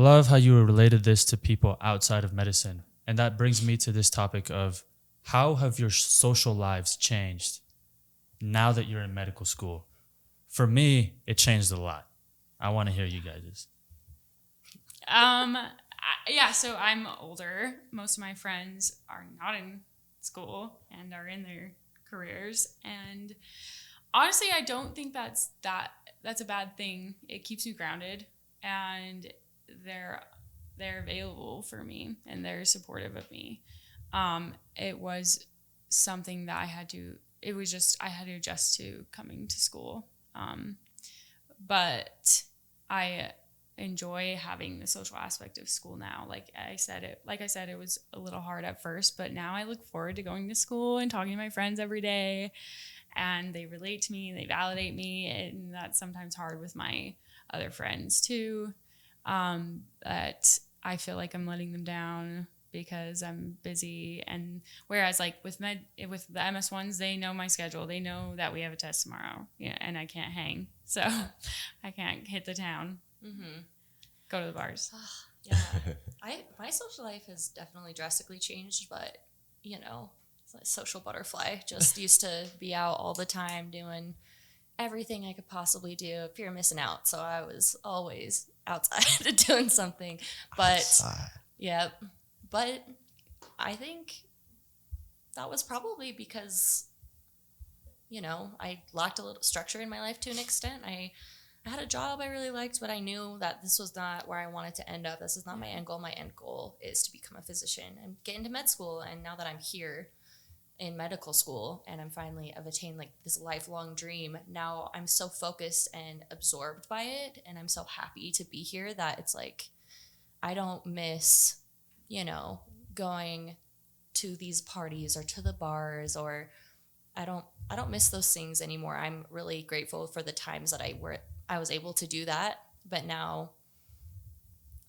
love how you related this to people outside of medicine. And that brings me to this topic of how have your social lives changed now that you're in medical school? For me, it changed a lot. I want to hear you guys'. So I'm older. Most of my friends are not in school and are in their careers. And honestly, I don't think that's a bad thing. It keeps me grounded, and they're available for me and they're supportive of me. It was something that I had to adjust to coming to school. But I enjoy having the social aspect of school now. Like I said, it was a little hard at first, but now I look forward to going to school and talking to my friends every day, and they relate to me, they validate me, and that's sometimes hard with my other friends too. But I feel like I'm letting them down because I'm busy. And whereas like with the MS ones, they know my schedule. They know that we have a test tomorrow, and I can't hang. So I can't hit the town, go to the bars. Yeah. My social life has definitely drastically changed, but it's like social butterfly. Just used to be out all the time doing everything I could possibly do. Fear of missing out. So I was always outside doing something. But yeah, but I think that was probably because, I lacked a little structure in my life to an extent. I had a job I really liked, but I knew that this was not where I wanted to end up. This is not my end goal. My end goal is to become a physician and get into med school. And now that I'm here in medical school and I'm finally have attained like this lifelong dream, now I'm so focused and absorbed by it, and I'm so happy to be here that it's like I don't miss, going to these parties or to the bars, or I don't miss those things anymore. I'm really grateful for the times that I was able to do that, but now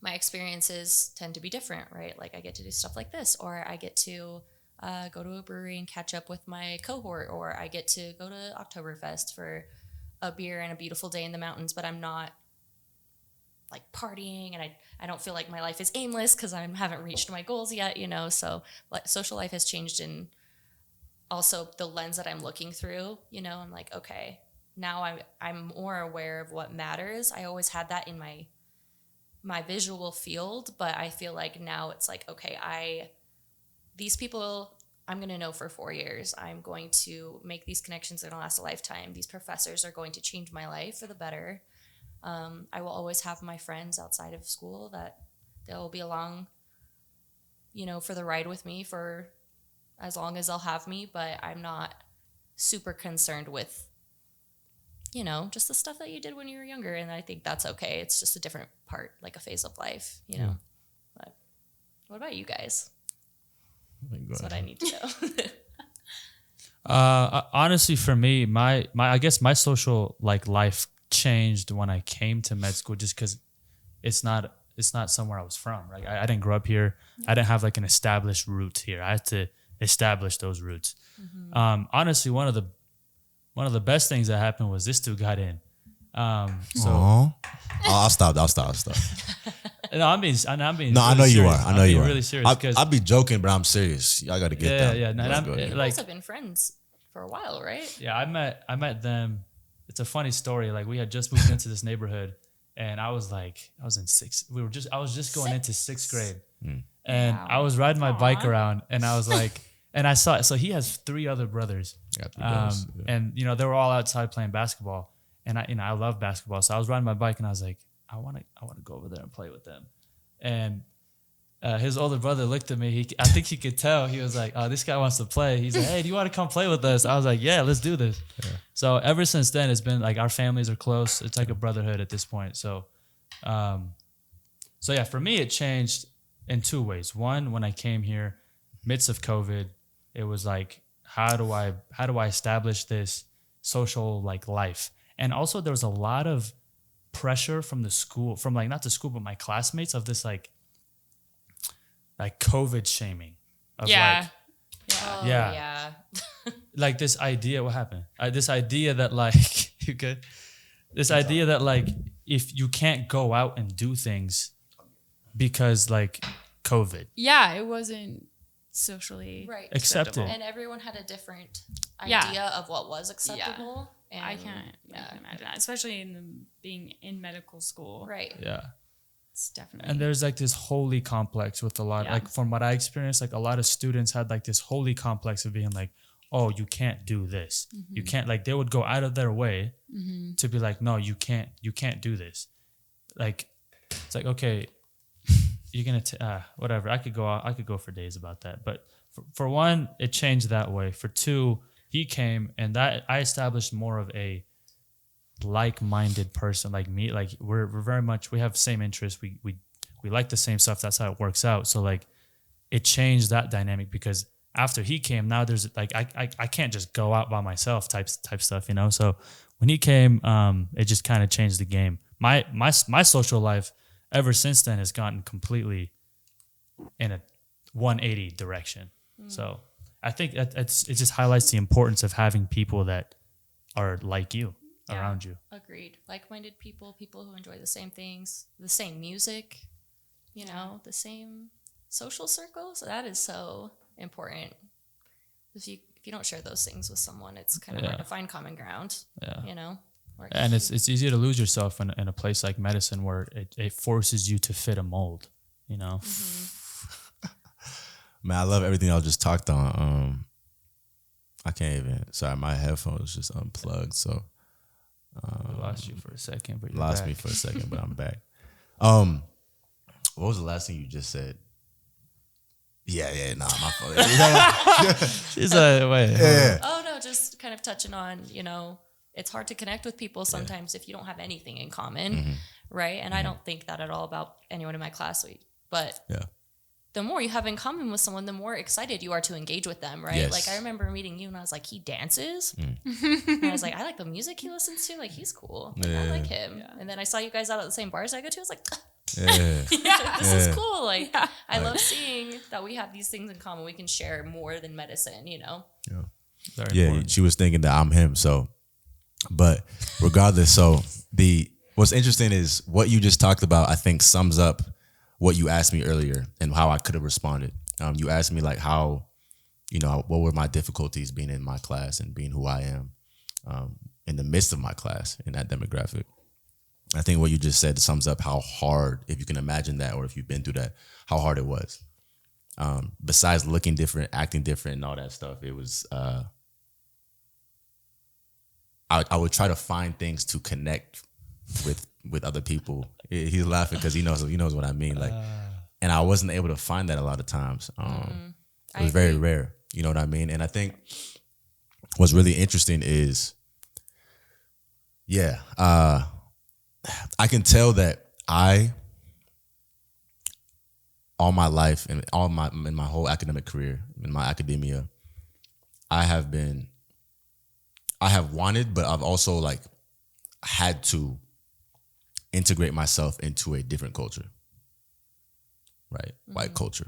my experiences tend to be different, right? Like I get to do stuff like this, or I get to go to a brewery and catch up with my cohort, or I get to go to Oktoberfest for a beer and a beautiful day in the mountains, but I'm not like partying, and I don't feel like my life is aimless because I haven't reached my goals yet, so like social life has changed, and also the lens that I'm looking through, I'm like, okay, now I'm more aware of what matters. I always had that in my visual field, but I feel like now it's like, okay, these people I'm going to know for 4 years. I'm going to make these connections that are going to last a lifetime. These professors are going to change my life for the better. I will always have my friends outside of school that they'll be along, for the ride with me for as long as they'll have me, but I'm not super concerned with, just the stuff that you did when you were younger. And I think that's okay. It's just a different part, like a phase of life, Yeah. But what about you guys? That's what I need to know. Honestly, for me, I guess my social life changed when I came to med school, just because it's not somewhere I was from. Right, I didn't grow up here. I didn't have like an established roots here. I had to establish those roots. Mm-hmm. Honestly, one of the best things that happened was this dude got in. I'll stop. No, I'm being. No, really I know serious. you are. I know you are. Really serious. I'll be joking, but I'm serious. Y'all got to get that. Yeah. No, You guys have been friends for a while, right? Yeah, I met them. It's a funny story. Like we had just moved into this neighborhood, and I was in sixth. I was just going into sixth grade, and Wow. I was riding my bike around, and I was like, and I saw. So he has 3 other brothers, and they were all outside playing basketball, and I love basketball, so I was riding my bike, and I was like, I want to go over there and play with them, and his older brother looked at me. I think he could tell. He was like, "Oh, this guy wants to play." He's like, "Hey, do you want to come play with us?" I was like, "Yeah, let's do this." Yeah. So ever since then, it's been like our families are close. It's like a brotherhood at this point. So yeah, for me, it changed in 2 ways. One, when I came here, midst of COVID, it was like, how do I establish this social life? And also, there was a lot of pressure from the school, from not the school, but my classmates, of this like COVID shaming. Of Yeah. Like this idea, what happened? This idea that you good? This idea that if you can't go out and do things, because like COVID. Yeah, it wasn't socially accepted. And everyone had a different idea of what was acceptable. And I can't imagine that, especially being in medical school. Right. Yeah. It's definitely. And there's like this holy complex with a lot, like from what I experienced, like a lot of students had like this holy complex of being like, oh, you can't do this. You can't, like they would go out of their way to be like, no, you can't do this. Like, it's like, okay, you're going to, whatever. I could go for days about that. But for one, it changed that way. For two, he came and that I established more of a like-minded person like me. Like we're very much, we have same interests. We like the same stuff. That's how it works out. So like it changed that dynamic because after he came, now there's like, I can't just go out by myself type stuff, you know? So when he came, it just kind of changed the game. My social life ever since then has gotten completely in a 180 direction. So I think it just highlights the importance of having people that are like you around you. Agreed. Like-minded people who enjoy the same things, the same music, you know, the same social circle. So that is so important. If you don't share those things with someone, it's kind of hard to find common ground. Yeah. You know. And it's easy to lose yourself in a place like medicine where it forces you to fit a mold, you know. Man, I love everything y'all just talked on. I can't even. Sorry, my headphones just unplugged. So I lost you for a second, but you're lost back. me for a second, but I'm back. What was the last thing you just said? Nah, my fault. She's like, wait. Yeah. Oh no, just kind of touching on, you know, it's hard to connect with people sometimes if you don't have anything in common, right? And I don't think that at all about anyone in my class, but the more you have in common with someone, the more excited you are to engage with them, right? Yes. Like I remember meeting you and I was like, he dances. And I was like, I like the music he listens to. Like he's cool. Like, I like him. Yeah. And then I saw you guys out at the same bars I go to. I was like, this is cool. Like I love seeing that we have these things in common. We can share more than medicine, you know? Yeah, she was thinking that I'm him. So, but regardless, so what's interesting is what you just talked about, I think sums up what you asked me earlier and how I could have responded. You asked me like how, you know, what were my difficulties being in my class and being who I am in the midst of my class in that demographic. I think what you just said sums up how hard, if you can imagine that, or if you've been through that, how hard it was. Besides looking different, acting different and all that stuff, it was, I would try to find things to connect with other people. He's laughing because he knows what I mean. Like, and I wasn't able to find that a lot of times. It was very rare. You know what I mean? And I think what's really interesting is, I can tell that all my life and in my whole academic career, in my academia, I have wanted, but I've also like had to integrate myself into a different culture, right? White culture,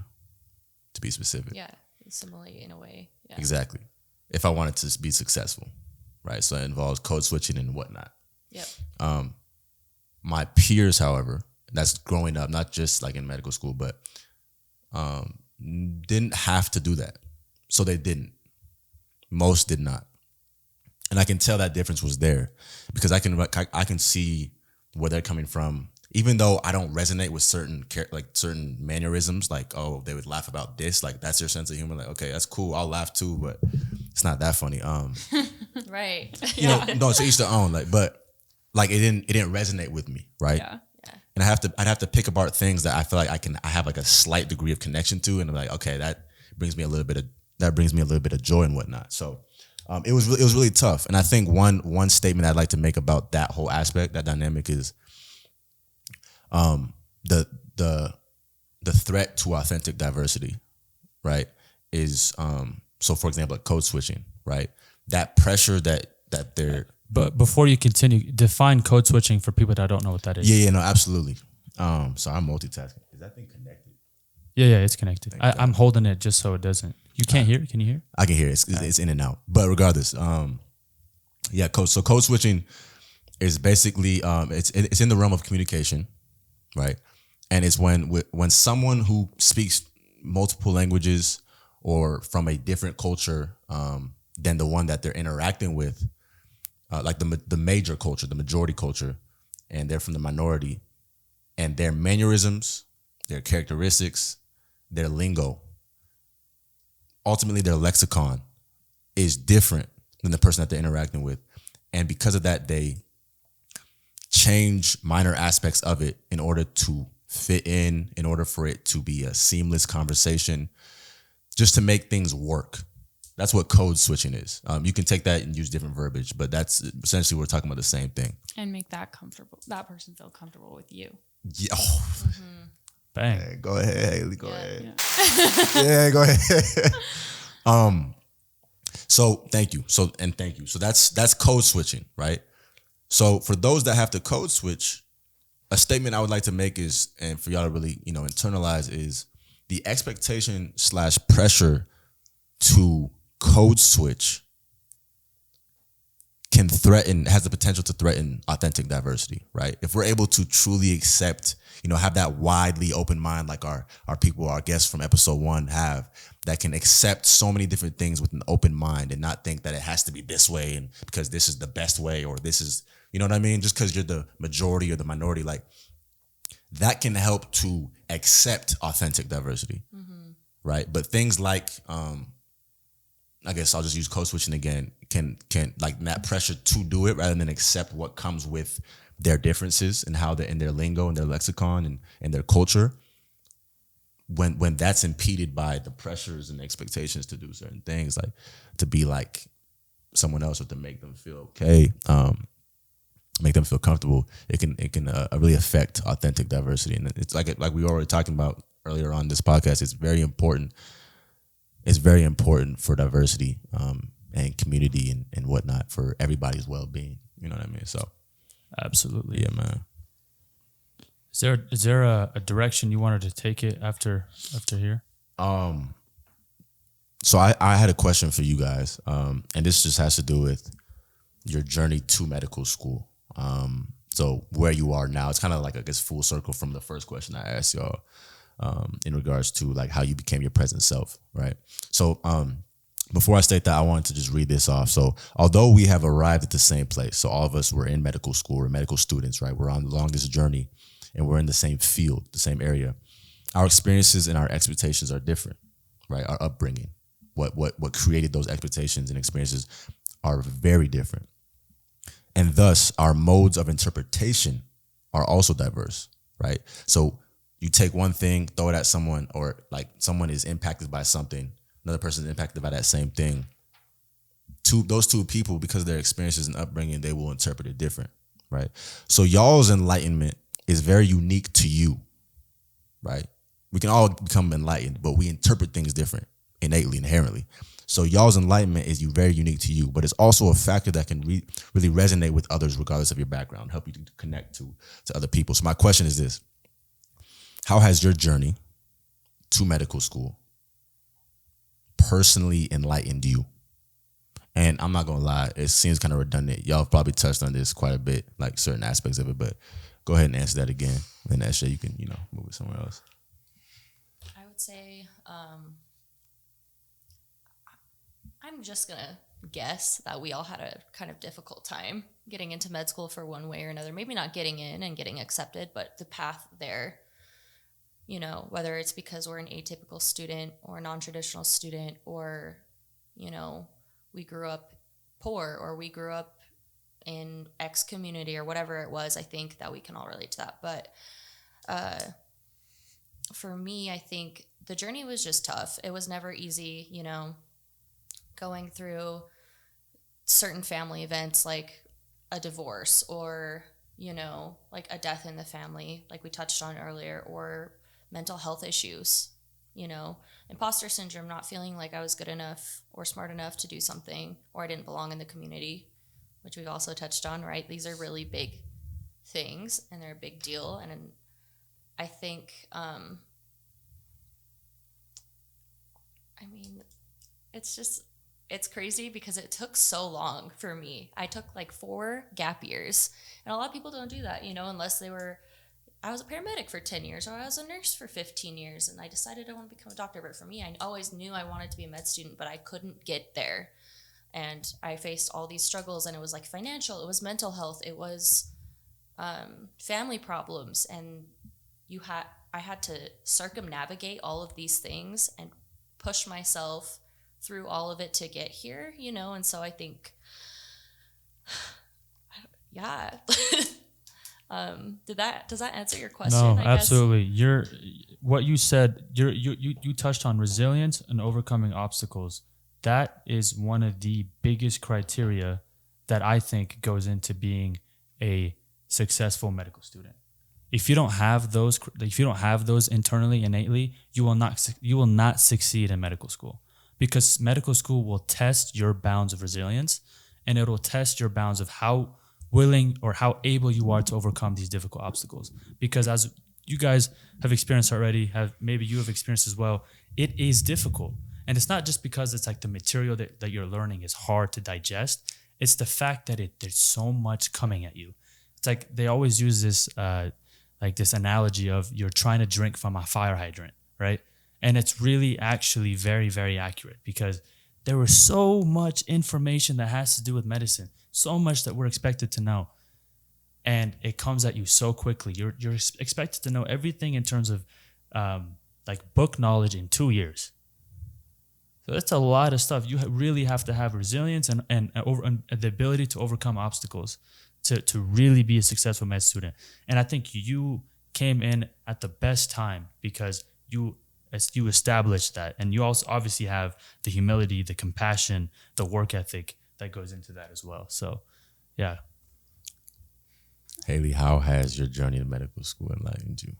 to be specific. Yeah, assimilate in a way. Yeah. Exactly. If I wanted to be successful, right? So it involves code switching and whatnot. Yep. My peers, however, that's growing up, not just like in medical school, but didn't have to do that. So they didn't. Most did not. And I can tell that difference was there because I can see where they're coming from. Even though I don't resonate with certain mannerisms, like, oh, they would laugh about this, like that's their sense of humor. Like, okay, that's cool, I'll laugh too, but it's not that funny. Right. You know, no, to each their own. Like, but like it didn't resonate with me, right? Yeah. And I'd have to pick apart things that I feel like I have like a slight degree of connection to, and I'm like, okay, that brings me a little bit of joy and whatnot. So it was really tough. And I think one statement I'd like to make about that whole aspect, that dynamic, is the threat to authentic diversity, right? Is so for example, like code switching, right? That pressure that they're. But before you continue, define code switching for people that don't know what that is. Yeah, no, absolutely. So I'm multitasking. Is that thing connected? Yeah, it's connected. I'm holding it just so it doesn't. You can't hear it? Can you hear? I can hear it. It's in and out. But regardless, code switching is basically it's in the realm of communication, right? And it's when someone who speaks multiple languages or from a different culture than the one that they're interacting with, like the major culture, the majority culture, and they're from the minority, and their mannerisms, their characteristics, their lingo, ultimately their lexicon is different than the person that they're interacting with. And because of that, they change minor aspects of it in order to fit in order for it to be a seamless conversation, just to make things work. That's what code switching is. You can take that and use different verbiage, but that's essentially we're talking about the same thing. And make that person feel comfortable with you. Yeah. Oh. Mm-hmm. Bang. Hey, go ahead, Hailey. Go ahead. Yeah, go ahead. So thank you. So that's code switching, right? So for those that have to code switch, a statement I would like to make is, and for y'all to really, internalize, is the expectation / pressure to code switch has the potential to threaten authentic diversity, right? If we're able to truly accept, have that widely open mind like our people, our guests from episode 1 have, that can accept so many different things with an open mind and not think that it has to be this way and because this is the best way or this is, you know what I mean? Just because you're the majority or the minority, like that can help to accept authentic diversity, right? But things like, I guess I'll just use code switching again, can like that pressure to do it rather than accept what comes with their differences and how they're in their lingo and their lexicon and their culture. When that's impeded by the pressures and expectations to do certain things, like to be like someone else or to make them feel okay, make them feel comfortable, it can really affect authentic diversity. And it's like we were already talking about earlier on this podcast. It's very important. It's very important for diversity and community and whatnot, for everybody's well-being. You know what I mean? So, absolutely, yeah, man. Is there a direction you wanted to take it after here? So I had a question for you guys, and this just has to do with your journey to medical school. So where you are now, it's kind of like, I guess, full circle from the first question I asked y'all. In regards to like how you became your present self, right? So before I state that, I wanted to just read this off. So although we have arrived at the same place, so all of us were in medical school, we're medical students, right? We're along this journey and we're in the same field, the same area. Our experiences and our expectations are different, right? Our upbringing, what created those expectations and experiences are very different. And thus our modes of interpretation are also diverse, right? So you take one thing, throw it at someone, or like someone is impacted by something, another person is impacted by that same thing. Those two people, because of their experiences and upbringing, they will interpret it different, right? So y'all's enlightenment is very unique to you, right? We can all become enlightened, but we interpret things different, innately, inherently. So y'all's enlightenment is very unique to you, but it's also a factor that can really resonate with others regardless of your background, help you to connect to other people. So my question is this: how has your journey to medical school personally enlightened you? And I'm not going to lie, it seems kind of redundant. Y'all have probably touched on this quite a bit, like certain aspects of it, but go ahead and answer that again. And Ashley, you can, move it somewhere else. I would say I'm just going to guess that we all had a kind of difficult time getting into med school for one way or another. Maybe not getting in and getting accepted, but the path there, whether it's because we're an atypical student or a non-traditional student, or, we grew up poor or we grew up in X community or whatever it was, I think that we can all relate to that. But for me, I think the journey was just tough. It was never easy, going through certain family events like a divorce or, like a death in the family, like we touched on earlier, or mental health issues, imposter syndrome, not feeling like I was good enough or smart enough to do something, or I didn't belong in the community, which we've also touched on, right? These are really big things and they're a big deal. And I think, it's crazy because it took so long for me. I took like 4 gap years, and a lot of people don't do that, unless they were I was a paramedic for 10 years, or I was a nurse for 15 years, and I decided I want to become a doctor. But for me, I always knew I wanted to be a med student, but I couldn't get there. And I faced all these struggles, and it was like financial, it was mental health, it was family problems, and I had to circumnavigate all of these things and push myself through all of it to get here, you know. And so I think, yeah. Does that answer your question? No, absolutely. What you said, you touched on resilience and overcoming obstacles. That is one of the biggest criteria that I think goes into being a successful medical student. If you don't have those internally, innately, you will not succeed in medical school, because medical school will test your bounds of resilience, and it will test your bounds of how willing or how able you are to overcome these difficult obstacles. Because as you guys have experienced already, maybe you have experienced as well, it is difficult. And it's not just because it's like the material that you're learning is hard to digest. It's the fact that there's so much coming at you. It's like they always use this this analogy of you're trying to drink from a fire hydrant, right? And it's really actually very, very accurate, because there was so much information that has to do with medicine, so much that we're expected to know. And it comes at you so quickly. You're expected to know everything in terms of book knowledge in 2 years. So that's a lot of stuff. You really have to have resilience and the ability to overcome obstacles to really be a successful med student. And I think you came in at the best time, because you established that. And you also obviously have the humility, the compassion, the work ethic that goes into that as well. So, yeah. Hailey, how has your journey to medical school enlightened you?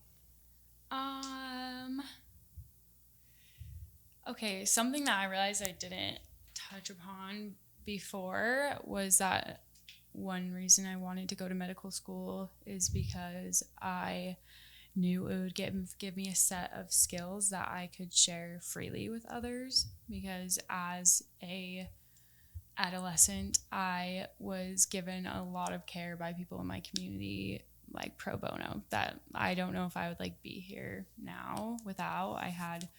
Okay, something that I realized I didn't touch upon before was that one reason I wanted to go to medical school is because I knew it would give me a set of skills that I could share freely with others. Because as a adolescent, I was given a lot of care by people in my community, like pro bono, that I don't know if I would be here now without. I had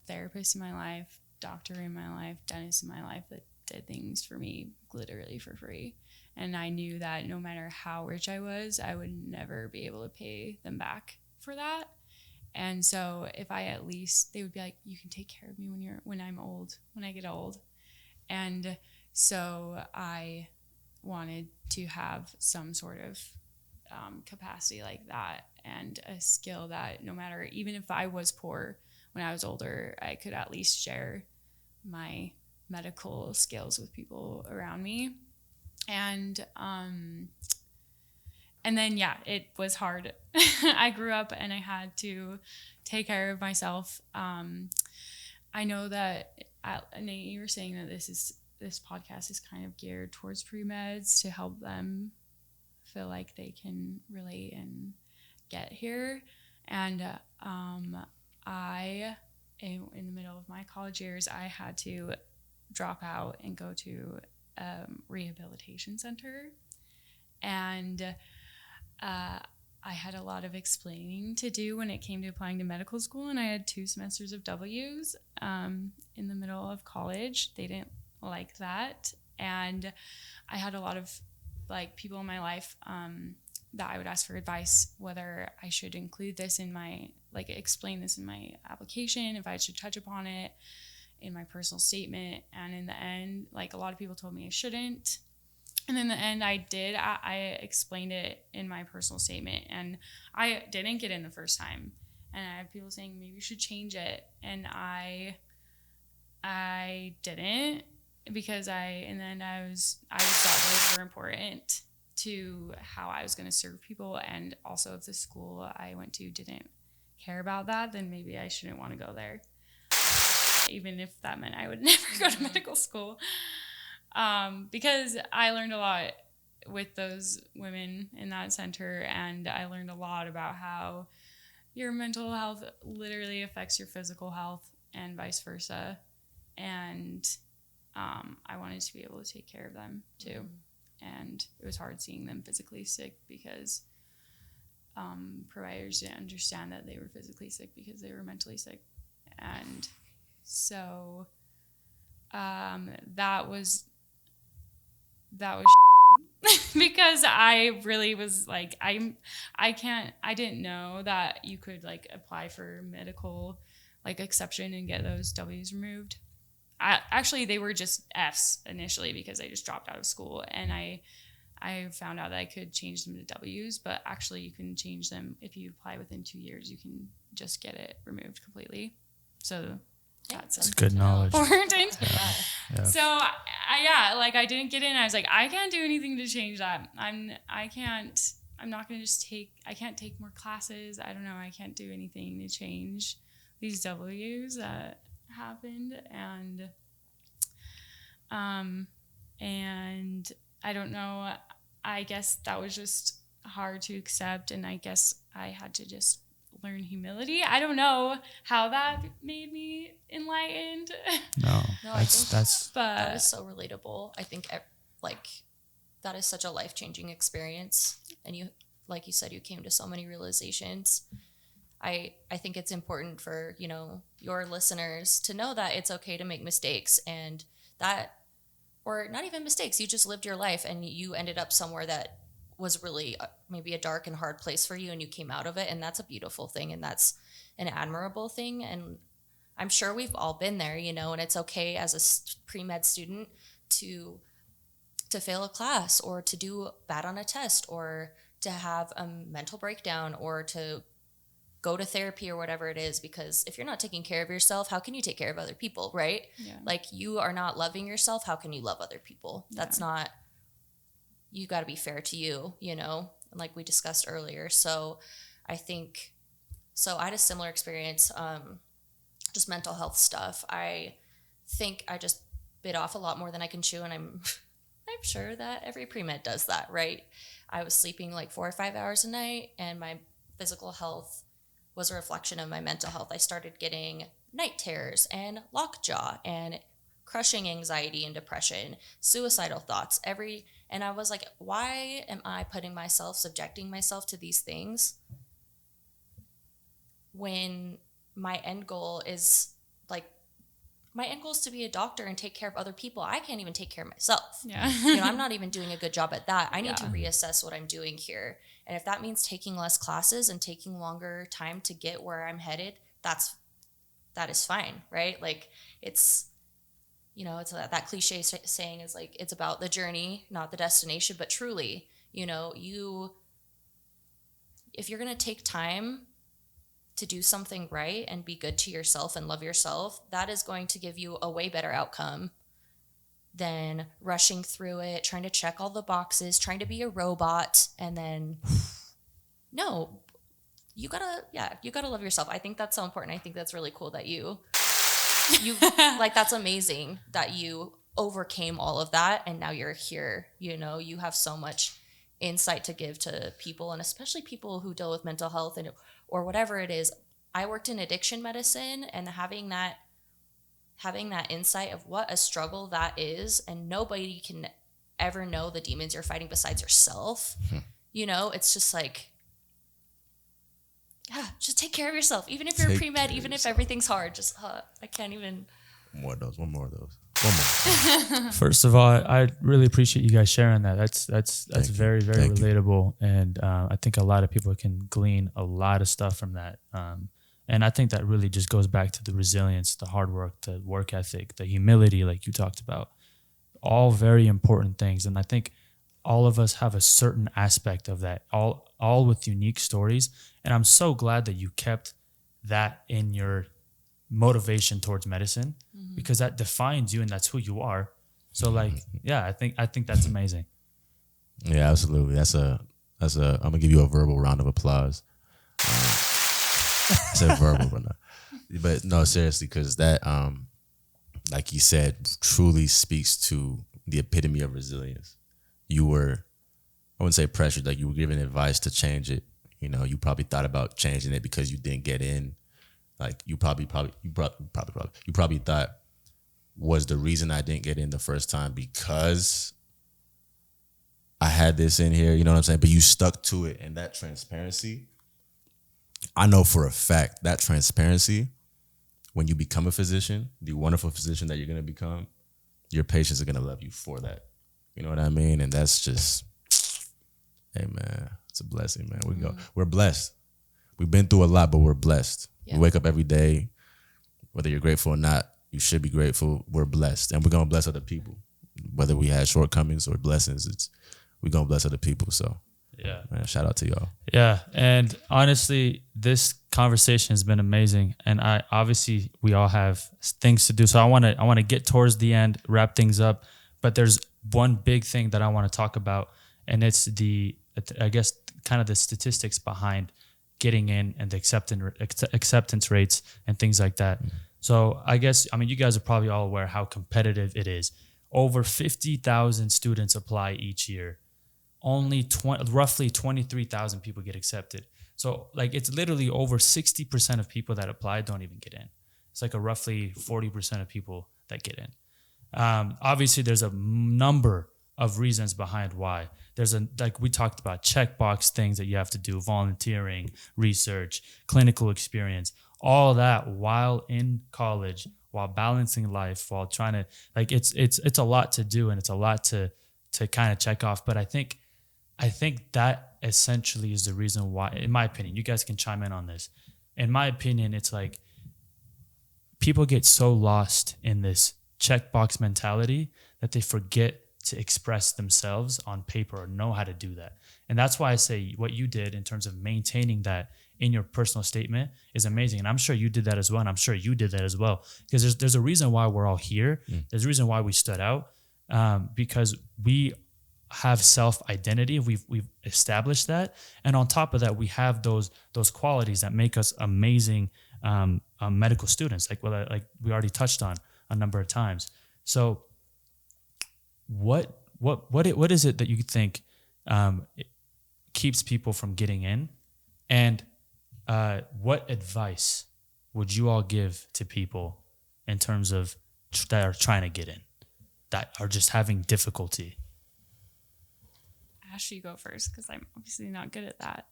therapists in my life, doctor in my life, dentist in my life that did things for me literally for free. And I knew that no matter how rich I was, I would never be able to pay them back for that. And so if I they would be like, you can take care of me when I get old. And so I wanted to have some sort of capacity like that, and a skill that no matter, even if I was poor when I was older, I could at least share my medical skills with people around me. And then, yeah, it was hard. I grew up and I had to take care of myself. I know that, Nate, you were saying that this podcast is kind of geared towards pre-meds to help them feel like they can relate and get here. And in the middle of my college years, I had to drop out and go to a rehabilitation center. And I had a lot of explaining to do when it came to applying to medical school, and I had 2 semesters of W's in the middle of college. They didn't like that. And I had a lot of people in my life that I would ask for advice, whether I should include this in my, explain this in my application, if I should touch upon it in my personal statement. And in the end, a lot of people told me I shouldn't. And in the end, I did. I explained it in my personal statement, and I didn't get in the first time. And I had people saying, maybe you should change it. And I didn't, because I thought those were important to how I was going to serve people. And also, if the school I went to didn't care about that, then maybe I shouldn't want to go there, even if that meant I would never go to medical school. Because I learned a lot with those women in that center, and I learned a lot about how your mental health literally affects your physical health and vice versa. And I wanted to be able to take care of them too. And it was hard seeing them physically sick, because providers didn't understand that they were physically sick because they were mentally sick. And so that was because I really was like, I didn't know that you could like apply for medical like exception and get those W's removed. Actually, they were just F's initially because I just dropped out of school, and I found out that I could change them to W's, but actually you can change them if you apply within 2 years. You can just get it removed completely. So that's good knowledge. Important. Yeah. So I didn't get in. I was like, I can't do anything to change that. I'm not gonna I can't take more classes. I don't know. I can't do anything to change these W's that happened, and I don't know. I guess that was just hard to accept, and I guess I had to just learn humility. I don't know how that made me enlightened. No, I think that's that is so relatable. I think like that is such a life-changing experience, and you, like you said, you came to so many realizations. I think it's important for, you know, your listeners to know that it's okay to make mistakes, and that, or not even mistakes, you just lived your life and you ended up somewhere that was really maybe a dark and hard place for you, and you came out of it, and that's a beautiful thing, and that's an admirable thing. And I'm sure we've all been there, you know, and it's okay as a pre-med student to fail a class, or to do bad on a test, or to have a mental breakdown, or to go to therapy or whatever it is, because if you're not taking care of yourself, how can you take care of other people, right? Yeah. Like, you are not loving yourself, how can you love other people? Yeah. That's not, you got to be fair to you, you know, like we discussed earlier. So I think, so I had a similar experience, just mental health stuff. I think I just bit off a lot more than I can chew, and I'm sure that every pre-med does that, right? I was sleeping like 4 or 5 hours a night, and my physical health was a reflection of my mental health. I started getting night terrors and lockjaw and crushing anxiety and depression, suicidal thoughts, and I was like, why am I subjecting myself to these things when my end goal is to be a doctor and take care of other people. I can't even take care of myself. Yeah. You know, I'm not even doing a good job at that. I need to reassess what I'm doing here. And if that means taking less classes and taking longer time to get where I'm headed, that is fine, right? Like, it's, you know, it's that cliche saying is like, it's about the journey, not the destination. But truly, you know, if you're going to take time to do something right and be good to yourself and love yourself, that is going to give you a way better outcome than rushing through it, trying to check all the boxes, trying to be a robot. And then, no, you gotta love yourself. I think that's so important. I think that's really cool that you like, that's amazing that you overcame all of that, and now you're here. You know, you have so much insight to give to people, and especially people who deal with mental health or whatever it is. I worked in addiction medicine, and having that insight of what a struggle that is, and nobody can ever know the demons you're fighting besides yourself. You know, it's just like, just take care of yourself. Even if you're pre-med, even if everything's hard, just, I can't even. One more of those. First of all, I really appreciate you guys sharing that. That's very, very relatable. And I think a lot of people can glean a lot of stuff from that. And I think that really just goes back to the resilience, the hard work, the work ethic, the humility, like you talked about. All very important things. And I think all of us have a certain aspect of that, all with unique stories. And I'm so glad that you kept that in your motivation towards medicine, because that defines you and that's who you are. So like, yeah, I think that's amazing. Yeah, absolutely. That's a I'm gonna give you a verbal round of applause. I said verbal, but no, seriously, because that, like you said, truly speaks to the epitome of resilience. You were, I wouldn't say pressured, like you were given advice to change it. You know, you probably thought about changing it because you didn't get in. Like you probably thought, was the reason I didn't get in the first time because I had this in here, you know what I'm saying? But you stuck to it, and that transparency, I know for a fact that transparency, when you become a physician, the wonderful physician that you're going to become, your patients are going to love you for that. You know what I mean? And that's just, hey man, it's a blessing, man. We're blessed. We've been through a lot, but we're blessed. Yeah. We wake up every day, whether you're grateful or not, you should be grateful. We're blessed, and we're going to bless other people. Whether we had shortcomings or blessings, we're going to bless other people. So yeah, man, shout out to y'all. Yeah. And honestly, this conversation has been amazing. And obviously we all have things to do. So I want to get towards the end, wrap things up, but there's one big thing that I want to talk about. And it's I guess kind of the statistics behind getting in and the acceptance rates and things like that. Mm-hmm. So you guys are probably all aware how competitive it is. Over 50,000 students apply each year. Only roughly 23,000 people get accepted. So like it's literally over 60% of people that apply don't even get in. It's like a roughly 40% of people that get in. Obviously, there's a number of reasons behind why. Like we talked about, checkbox things that you have to do, volunteering, research, clinical experience, all that while in college, while balancing life, while trying to it's a lot to do, and it's a lot to kind of check off. But I think that essentially is the reason why, in my opinion, you guys can chime in on this. In my opinion, it's like people get so lost in this checkbox mentality that they forget to express themselves on paper or know how to do that. And that's why I say what you did in terms of maintaining that in your personal statement is amazing. And I'm sure you did that as well. And I'm sure you did that as well. Because there's a reason why we're all here. There's a reason why we stood out, because we have self-identity. We've established that. And on top of that, we have those qualities that make us amazing medical students, like we already touched on a number of times. So what is it that you think keeps people from getting in? And what advice would you all give to people in terms of that are trying to get in, that are just having difficulty? Ash, you go first, because I'm obviously not good at that.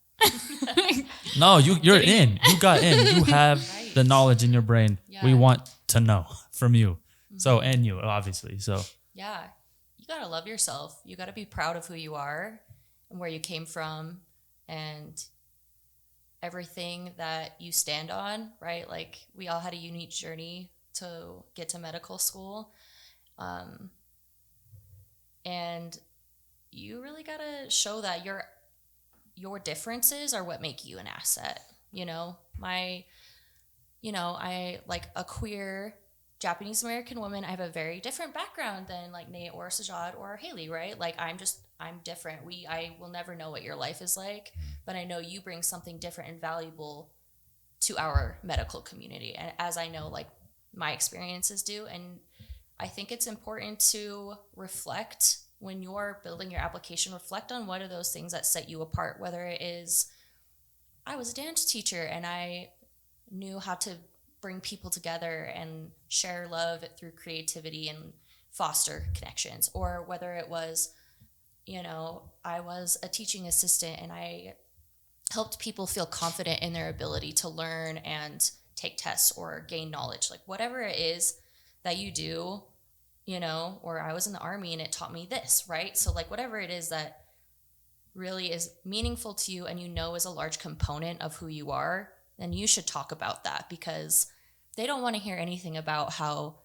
No, you're in. You got in. You have right. the knowledge in your brain. Yeah. We want to know from you. Mm-hmm. So, and you, obviously. So yeah, you got to love yourself. You got to be proud of who you are and where you came from and everything that you stand on, right? Like we all had a unique journey to get to medical school. And you really got to show that your differences are what make you an asset. I like a queer Japanese American woman. I have a very different background than like Nate or Sajad or Hailey, right? Like I'm different. I will never know what your life is like, but I know you bring something different and valuable to our medical community. And as I know, like my experiences do. And I think it's important to reflect when you're building your application, reflect on what are those things that set you apart, whether it is, I was a dance teacher and I knew how to bring people together and share love through creativity and foster connections, or whether it was, I was a teaching assistant and I helped people feel confident in their ability to learn and take tests or gain knowledge, like whatever it is that you do, or I was in the Army and it taught me this, right? So like whatever it is that really is meaningful to you and is a large component of who you are, then you should talk about that, because they don't want to hear anything about how,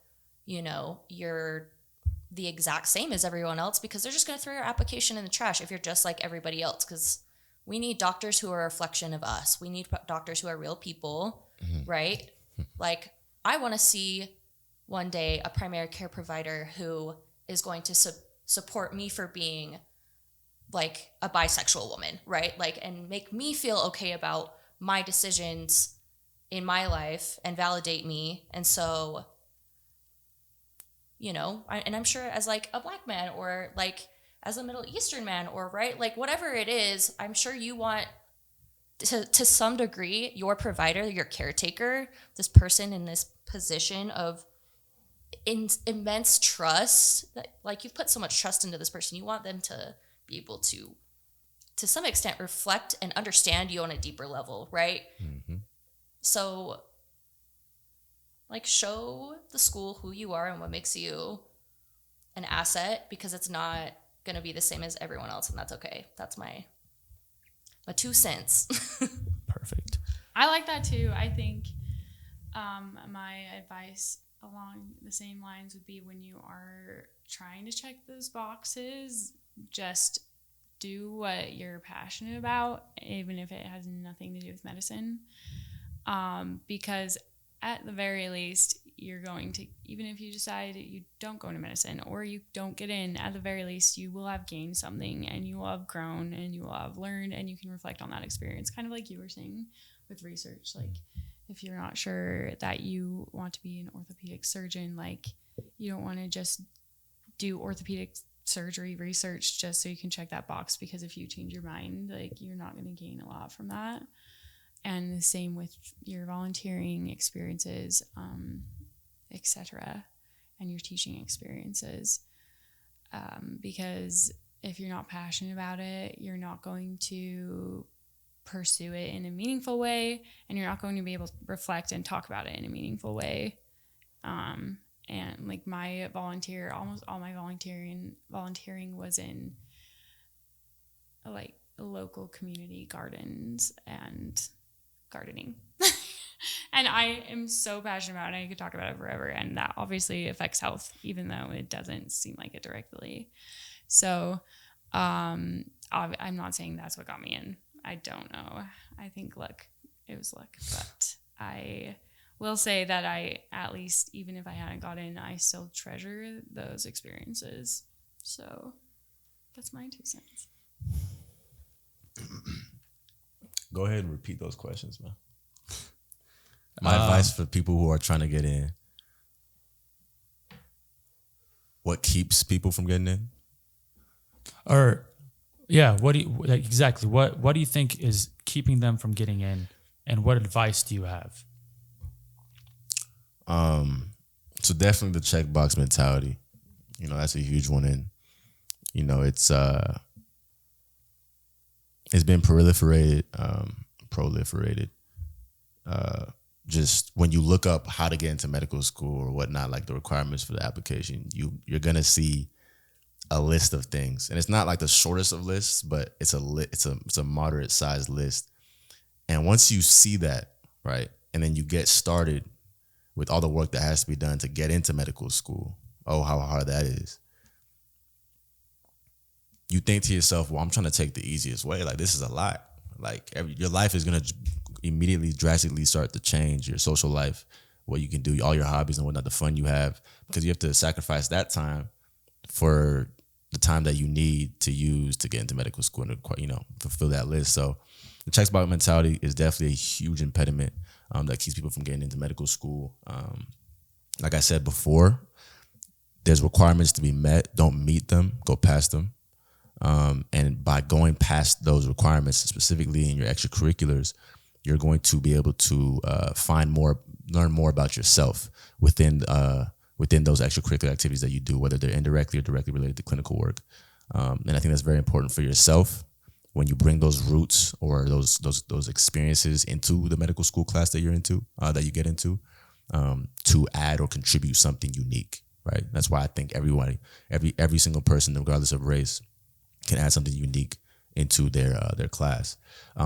you're the exact same as everyone else, because they're just going to throw your application in the trash if you're just like everybody else. Because we need doctors who are a reflection of us. We need doctors who are real people, right? Like I want to see one day a primary care provider who is going to support me for being like a bisexual woman, right? Like, and make me feel okay about my decisions in my life and validate me. And so, and I'm sure as like a Black man or like as a Middle Eastern man or right, like whatever it is, I'm sure you want to some degree your provider, your caretaker, this person in this position of immense trust, that like you've put so much trust into this person, you want them to be able to some extent, reflect and understand you on a deeper level, right? Mm-hmm. So, like, show the school who you are and what makes you an asset, because it's not going to be the same as everyone else, and that's okay. That's my 2 cents. Perfect. I like that too. I think my advice along the same lines would be, when you are trying to check those boxes, just do what you're passionate about, even if it has nothing to do with medicine. Because at the very least, you're going to, even if you decide you don't go into medicine or you don't get in, at the very least, you will have gained something, and you will have grown, and you will have learned, and you can reflect on that experience. Kind of like you were saying with research. Like, if you're not sure that you want to be an orthopedic surgeon, like, you don't want to just do orthopedic surgery research just so you can check that box, because if you change your mind, like, you're not going to gain a lot from that. And the same with your volunteering experiences, etc., and your teaching experiences, because if you're not passionate about it, you're not going to pursue it in a meaningful way, and you're not going to be able to reflect and talk about it in a meaningful way. And like, my almost all my volunteering was in like local community gardens and gardening. And I am so passionate about it. I could talk about it forever. And that obviously affects health, even though it doesn't seem like it directly. So I'm not saying that's what got me in. I don't know. I think it was luck. But I will say that I, at least, even if I hadn't got in, I still treasure those experiences. So that's my 2 cents. Go ahead and repeat those questions, man. My advice for people who are trying to get in: what keeps people from getting in? Or, yeah, what do you, like, exactly? What do you think is keeping them from getting in, and what advice do you have? So definitely the checkbox mentality. You know, that's a huge one, and you know, it's been proliferated. Just when you look up how to get into medical school or whatnot, like the requirements for the application, you're gonna see a list of things, and it's not like the shortest of lists, but it's a moderate sized list. And once you see that, right, and then you get started with all the work that has to be done to get into medical school, oh, how hard that is. You think to yourself, well, I'm trying to take the easiest way. Like, this is a lot. Like, your life is gonna immediately drastically start to change, your social life, what you can do, all your hobbies and whatnot, the fun you have, because you have to sacrifice that time for the time that you need to use to get into medical school and, you know, fulfill that list. So the checkbox mentality is definitely a huge impediment that keeps people from getting into medical school. Like I said before, there's requirements to be met. Don't meet them, go past them. And by going past those requirements, specifically in your extracurriculars, you're going to be able to learn more about yourself within those extracurricular activities that you do, whether they're indirectly or directly related to clinical work. And I think that's very important for yourself when you bring those roots or those experiences into the medical school class that you're into, that you get into, to add or contribute something unique, right? That's why I think every single person, regardless of race, can add something unique into their class.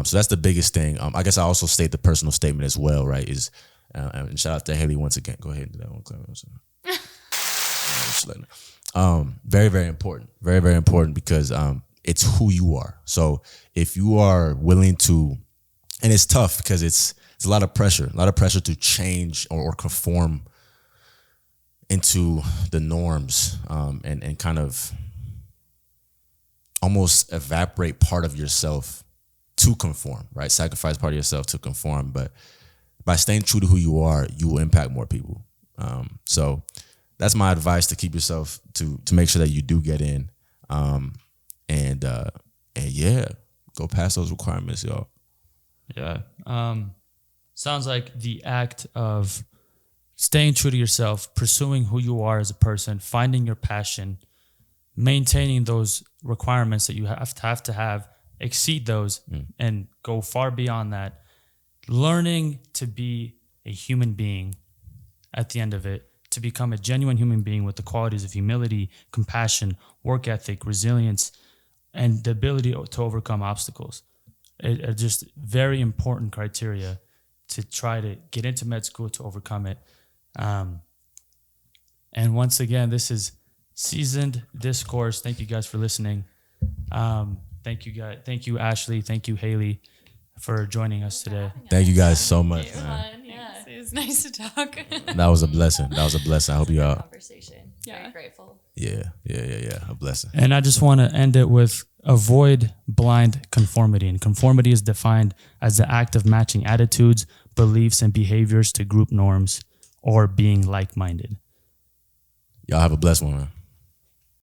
So that's the biggest thing. I guess I also state the personal statement as well, right? Is and shout out to Hailey once again. Go ahead and do that one, Clem. Very, very important. Very, very important, because it's who you are. So if you are willing to, and it's tough because it's a lot of pressure to change or conform into the norms, and kind of almost evaporate part of yourself to conform, right? Sacrifice part of yourself to conform. But by staying true to who you are, you will impact more people. So that's my advice, to keep yourself, to make sure that you do get in. And yeah, go past those requirements, y'all. Yeah. Sounds like the act of staying true to yourself, pursuing who you are as a person, finding your passion, maintaining those requirements that you have to have, exceed those and go far beyond that, learning to be a human being at the end of it, to become a genuine human being with the qualities of humility, compassion, work ethic, resilience, and the ability to overcome obstacles. It are just very important criteria to try to get into med school, to overcome it. And once again, this is Seasoned Discourse. Thank you guys for listening. Thank you guys. Thank you, Ashley. Thank you, Haley, for joining us today. Thank you guys so much, man. Yeah, it was nice to talk. That was a blessing. I hope you all. Conversation. Very grateful. Yeah. A blessing. And I just want to end it with avoid blind conformity. And conformity is defined as the act of matching attitudes, beliefs, and behaviors to group norms or being like-minded. Y'all have a blessed one, man.